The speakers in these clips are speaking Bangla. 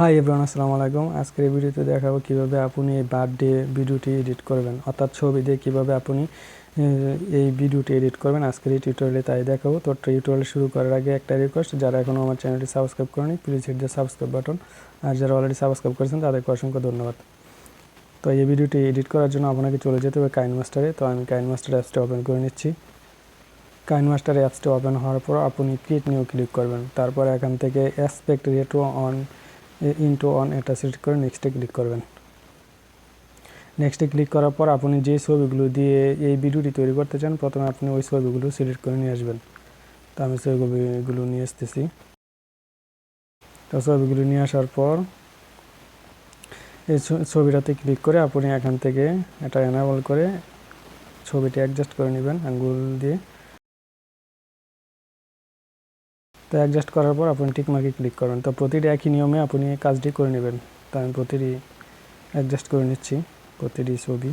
হাই এভরিওয়ান, আসসালামু আলাইকুম। আজকের এই ভিডিওতে দেখাবো কিভাবে আপনি এই বার্থডে ভিডিওটি এডিট করবেন, অর্থাৎ ছবি দিয়ে কিভাবে আপনি এই ভিডিওটি এডিট করবেন। আজকের এই টিউটোরিয়ালে তাই দেখাবো। তো টিউটোরিয়াল শুরু করার আগে একটা রিকোয়েস্ট, যারা এখনও আমার চ্যানেলটি সাবস্ক্রাইব করেনি please hit the subscribe button, আর যারা অলরেডি সাবস্ক্রাইব করেছেন তাদেরকে অসংখ্য ধন্যবাদ। তো এই ভিডিওটি এডিট করার জন্য আপনাকে চলে যেতে হবে কাইনমাস্টারে। তো আমি কাইনমাস্টার অ্যাপসটা ওপেন করে নিচ্ছি। কাইনমাস্টার অ্যাপসটা ওপেন হওয়ার পর আপনি ক্রিয়েট নিউ ক্লিক করবেন। তারপর এখান থেকে অ্যাসপেক্ট রেটো অন ইনটু অন এটা সিলেক্ট করে নেক্সটে ক্লিক করবেন। নেক্সটে ক্লিক করার পর আপনি যে ছবিগুলো দিয়ে এই ভিডিওটি তৈরি করতে চান প্রথমে আপনি ওই ছবিগুলো সিলেক্ট করে নিয়ে আসবেন। তো আমি ছবিগুলো নিয়ে আসতেছি। তো ছবিগুলো নিয়ে আসার পর এই ছবিটাতে ক্লিক করে আপনি এখান থেকে এটা এনেবল করে ছবিটি অ্যাডজাস্ট করে নেবেন আঙ্গুল দিয়ে। তো অ্যাডজাস্ট করার পর আপনি টিক মার্কে ক্লিক করবেন। তো প্রতিটি একই নিয়মে আপনি কাজটি করে নেবেন। তো আমি প্রতিটি অ্যাডজাস্ট করে নিচ্ছি প্রতিটি ছবি।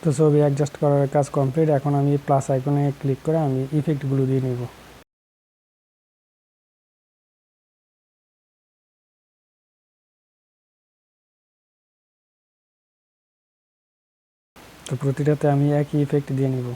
তো ছবি অ্যাডজাস্ট করার কাজ কমপ্লিট। এখন আমি প্লাস আইকনে ক্লিক করে আমি ইফেক্টগুলো দিয়ে নেব। তো প্রতিটাতে আমি একই ইফেক্ট দিয়ে নেব।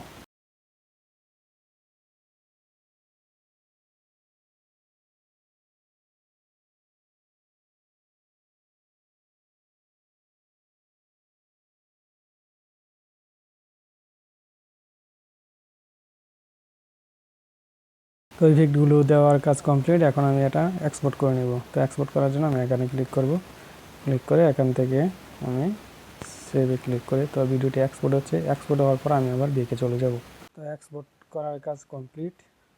তো ইফেক্টগুলো দেওয়ার কাজ কমপ্লিট। এখন আমি এটা এক্সপোর্ট করে নেব। তো এক্সপোর্ট করার জন্য আমি এখানে ক্লিক করব। ক্লিক করে এখান থেকে আমি সেভে ক্লিক করে তো ভিডিওটি এক্সপোর্ট হচ্ছে। এক্সপোর্ট হওয়ার পর আমি আবার ব্যাকে চলে যাব। তো এক্সপোর্ট করার কাজ কমপ্লিট।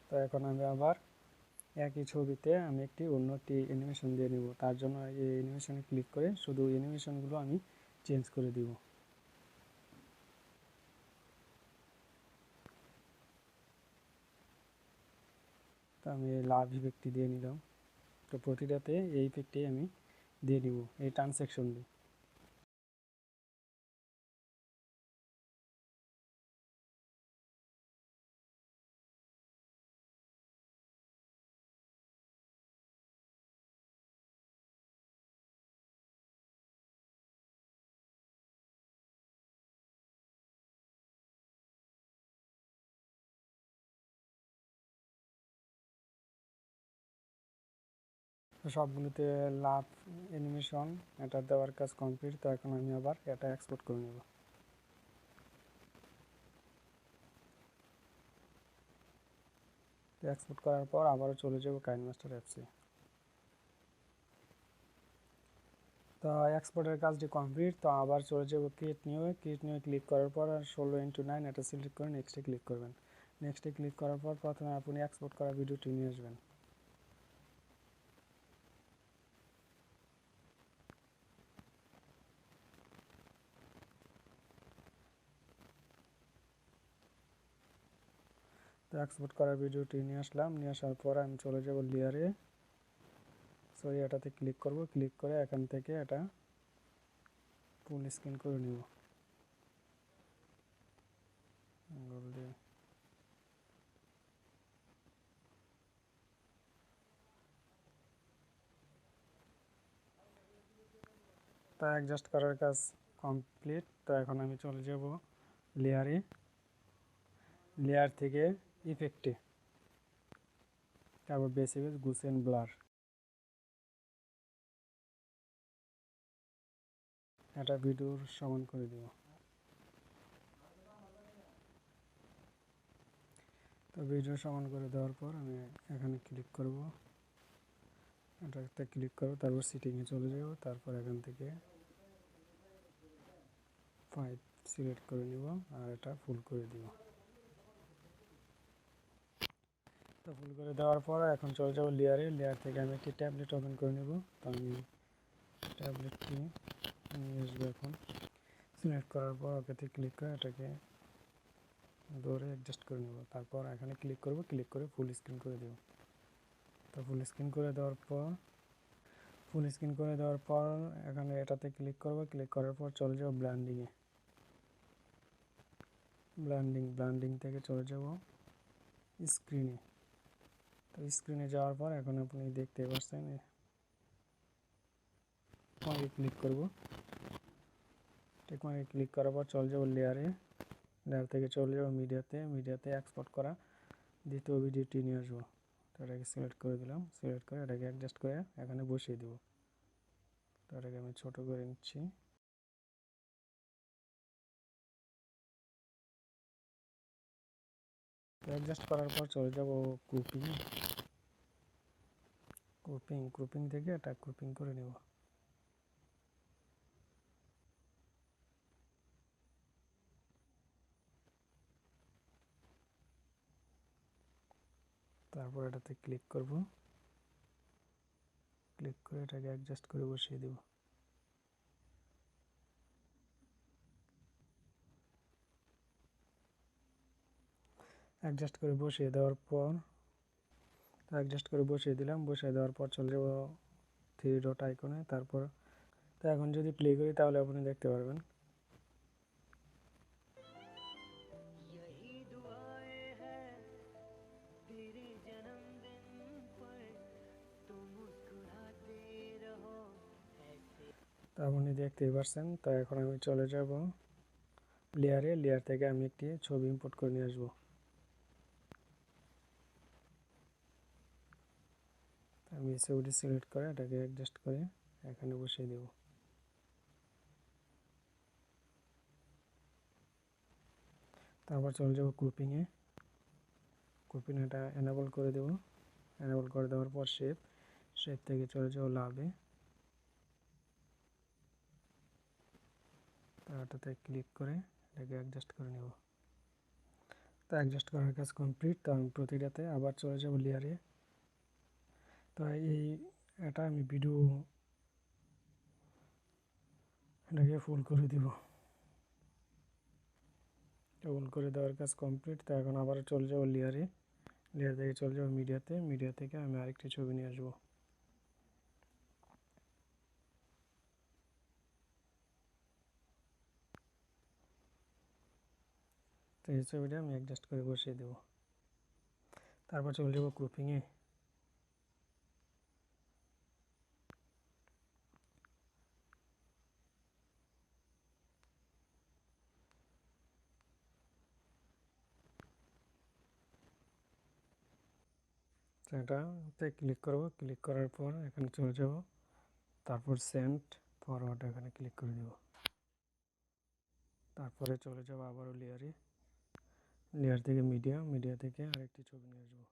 তো এখন আমি আবার একই ছবিতে আমি অন্য একটি অ্যানিমেশন দিয়ে নেব। তার জন্য এই অ্যানিমেশনে ক্লিক করে শুধু অ্যানিমেশনগুলো আমি চেঞ্জ করে দিব। তো আমি লাভ ইফেক্টটি দিয়ে নিলাম। তো প্রতিটাতে এই ইফেক্টটি আমি দিয়ে দিব, এই ট্রানজ্যাকশন দিয়ে। তো সবগুলোতে লাভ অ্যানিমেশন এটা দেওয়ার কাজ কমপ্লিট। তো এখন আমি আবার এটা এক্সপোর্ট করে নেব। তো এক্সপোর্ট করার পর আবারও চলে যাব কাইনমাস্টার অ্যাপসে। তো এক্সপোর্টের কাজটি কমপ্লিট। তো আবার চলে যাব ক্রিয়েট নিউ ক্লিক করার পর 16:9 এটা সিলেক্ট করে নেক্সটে ক্লিক করবেন। নেক্সটে ক্লিক করার পর প্রথমে আপনি এক্সপোর্ট করা ভিডিওটি নিয়ে আসবেন। তো এক্সপোর্ট করা ভিডিওটি নিয়ে আসলাম। নিয়ে আসার পর আমি চলে যাব লেয়ারে, সরি এটাতে ক্লিক করব। ক্লিক করে এখান থেকে এটা ফুল স্ক্রিন করে নিব আঙ্গুল দিয়ে। তা অ্যাডজাস্ট করার কাজ কমপ্লিট। তো এখন আমি চলে যাব লেয়ারে, লেয়ার থেকে ইফেক্টে, তারপর বেস ইমেজ গুস এন্ড ব্লার এটা ভিডিওর সমান করে দেব। তো তো ভিডিও সমান করে দেওয়ার পর আমি এখানে ক্লিক করব, এটাতে ক্লিক করব, তারপর সেটিংয়ে চলে যাব, তারপর এখান থেকে 5 সিলেক্ট করে নিব আর এটা ফুল করে দিব। তো ফুল করে দেওয়ার পর এখন চলে যাব লেয়ারে, লেয়ার থেকে আমি একটি ট্যাবলেট ওপেন করে নেব। তো আমি ট্যাবলেটটি নিয়ে আসবো, এখন সিলেক্ট করার পর ওকেতে ক্লিক করে এটাকে ধরে অ্যাডজাস্ট করে নেব, তারপর এখানে ক্লিক করব, ক্লিক করে ফুল স্ক্রিন করে দেব। তো ফুল স্ক্রিন করে দেওয়ার পর এখানে এটাতে ক্লিক করব, ক্লিক করার পর চলে যাব ব্লেন্ডিংয়ে, ব্লেন্ডিং থেকে চলে যাব স্ক্রিনে। তো স্ক্রিনে যাওয়ার পর এখন আপনি দেখতে পাচ্ছেন ক্লিক করব, টেকমার্কে ক্লিক করার পর চলে যাব লেয়ারে, লেয়ার থেকে চলে যাব মিডিয়াতে এক্সপোর্ট করা দ্বিতীয় ভিডিওটি নিয়ে আসবো। তো এটাকে সিলেক্ট করে দিলাম, সিলেক্ট করে এটাকে অ্যাডজাস্ট করে এখানে বসিয়ে দেব। তো এটাকে আমি ছোট করে নিচ্ছি। অ্যাডজাস্ট করার পর চলে যাব গ্রুপিং থেকে এটা গ্রুপিং করে নেব। তারপর এটাতে ক্লিক করব, ক্লিক করে এটাকে অ্যাডজাস্ট করে বসিয়ে দেব। অ্যাডজাস্ট করে বসিয়ে দিলাম, বসিয়ে দেওয়ার পর চলে যাব 3 ডট আইকনে, তারপর তো এখন যদি প্লে করি তাহলে আপনি দেখতে পারবেন। তো আপনি দেখতেই পাচ্ছেন। তো এখন আমি চলে যাব লেয়ারে, লেয়ার থেকে আমি একটি ছবি ইম্পোর্ট করে নিয়ে আসবো। আমি ছবিটি সিলেক্ট করে এটাকে অ্যাডজাস্ট করে এখানে বসিয়ে দেব। তারপর চলে যাব গ্রুপিংয়ে, এটা এনেবল করে দেব। এনেবল করে দেওয়ার পর শেপ থেকে চলে যাব লাভে, তারটাতে ক্লিক করে এটাকে অ্যাডজাস্ট করে নেব। তো অ্যাডজাস্ট করার কাজ কমপ্লিট। তো আমি প্রতিটাতে আবার চলে যাব লেয়ারে। তো এটা আমি এটাকে ফুল করে দিব। ফুল করে দেওয়ার কাজ কমপ্লিট। তো এখন আবার চলে যাব লেয়ারে, লেয়ার থেকে চলে যাব মিডিয়া থেকে আমি আরেকটি ছবি নিয়ে আসবো। তো এই ছবিটা আমি অ্যাডজাস্ট করে বসিয়ে দেব। তারপর চলে যাব গ্রুপিংয়ে, এটাতে ক্লিক করব, ক্লিক করার পর এখানে চলে যাব, তারপর সেন্ড ফরওয়ার্ড এখানে ক্লিক করে দেব। তারপরে চলে যাব আবারও লেয়ারে, লেয়ার থেকে মিডিয়া থেকে আরেকটি ছবি নিয়ে আসবো।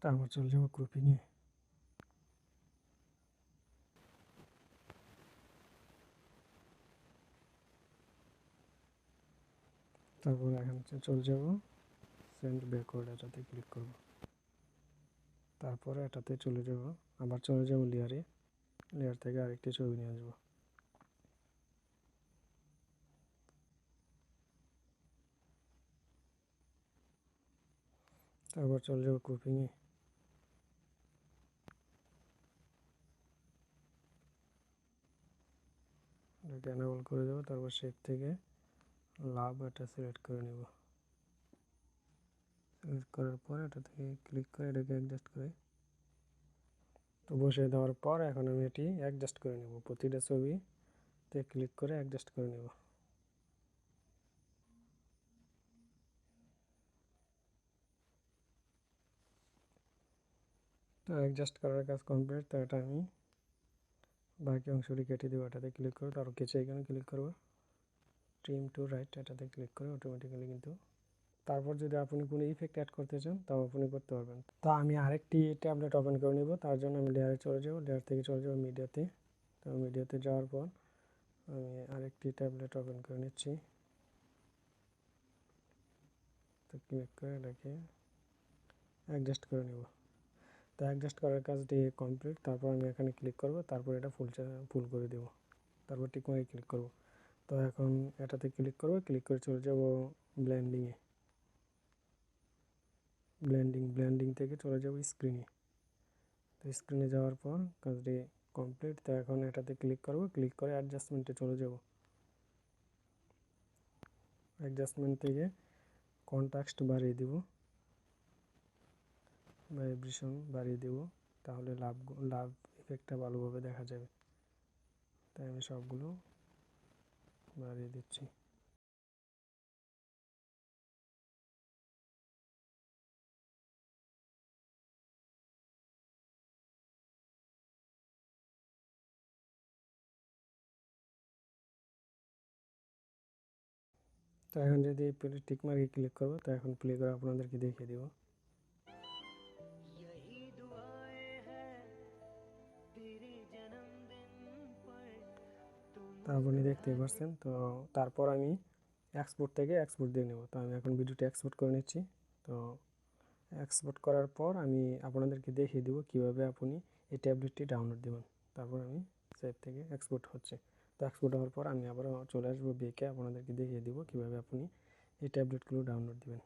তারপর চলে যাব গ্রুপিংয়ে, তারপর এখানে চলে যাব সেন্ড ব্যাকওয়ার্ড, এটাতে ক্লিক করব। তারপরে এটাতে চলে যাব, আবার চলে যাব লেয়ারে, লেয়ার থেকে আরেকটি ছবি নিয়ে আসবো। তারপর চলে যাব গ্রুপিংয়ে, এটাকে এনেবল করে দেবো। তারপর শেপ থেকে লাভ এটা সিলেক্ট করে নেব। সিলেক্ট করার পর এটা থেকে ক্লিক করে এটাকে অ্যাডজাস্ট করে তো বসিয়ে দেওয়ার পর এখন আমি এটি অ্যাডজাস্ট করে নেব। প্রতিটা ছবিতে ক্লিক করে অ্যাডজাস্ট করে নেব। তো অ্যাডজাস্ট করার কাজ কমপ্লিট। তো এটা আমি বাকি অংশটি কেটে দেবো, এটাতে ক্লিক করে তারপর কেচে এখানে ক্লিক করবো, ট্রিম টু রাইট এটাতে ক্লিক করে অটোমেটিক্যালি কিন্তু। তারপর যদি আপনি কোনো ইফেক্ট অ্যাড করতে চান তাও আপনি করতে পারবেন। তো আমি আরেকটি ট্যাবলেট ওপেন করে নেব, তার জন্য আমি লেয়ারে চলে যাব, লেয়ার থেকে চলে যাব মিডিয়াতে। তো মিডিয়াতে যাওয়ার পর আমি আরেকটি ট্যাবলেট ওপেন করে নিচ্ছি। তো ক্লিক করে এটাকে অ্যাডজাস্ট করে নেব। তো অ্যাডজাস্ট করার কাজটি কমপ্লিট। তারপর আমি এখানে ক্লিক করব, তারপর এটা ফুল করে দেব, তারপর টিক মার্কে ক্লিক করব। তো এখন এটাতে ক্লিক করব, ক্লিক করে চলে যাব ব্লেন্ডিংয়ে। ব্লেন্ডিং থেকে চলে যাব স্ক্রিনে। তো স্ক্রিনে যাওয়ার পর কাজটি কমপ্লিট। তো এখন এটাতে ক্লিক করব, ক্লিক করে অ্যাডজাস্টমেন্টে চলে যাব। অ্যাডজাস্টমেন্ট থেকে কন্ট্রাস্ট বাড়িয়ে দিব, ভাইব্রেশন বাড়িয়ে দেব, তাহলে লাভ ইফেক্টটা ভালোভাবে দেখা যাবে। তাই আমি সবগুলো বাড়িয়ে দিচ্ছি। তো এখন যদি টিক মার্কে ক্লিক করবো, তো এখন প্লে করে আপনাদেরকে দেখিয়ে দিব। তা আপনি দেখতেই পাচ্ছেন। তো তারপর আমি এক্সপোর্ট থেকে এক্সপোর্ট দিয়ে নেব। তো আমি এখন ভিডিওটি এক্সপোর্ট করে নিচ্ছি। তো এক্সপোর্ট করার পর আমি আপনাদেরকে দেখিয়ে দেবো কীভাবে আপনি এই ট্যাবলেটটি ডাউনলোড দেবেন। তারপর আমি সেভ থেকে এক্সপোর্ট হচ্ছে। তো এক্সপোর্ট হওয়ার পর আমি আবার চলে আসবো বেকে, আপনাদেরকে দেখিয়ে দেবো কীভাবে আপনি এই ট্যাবলেটগুলো ডাউনলোড দেবেন।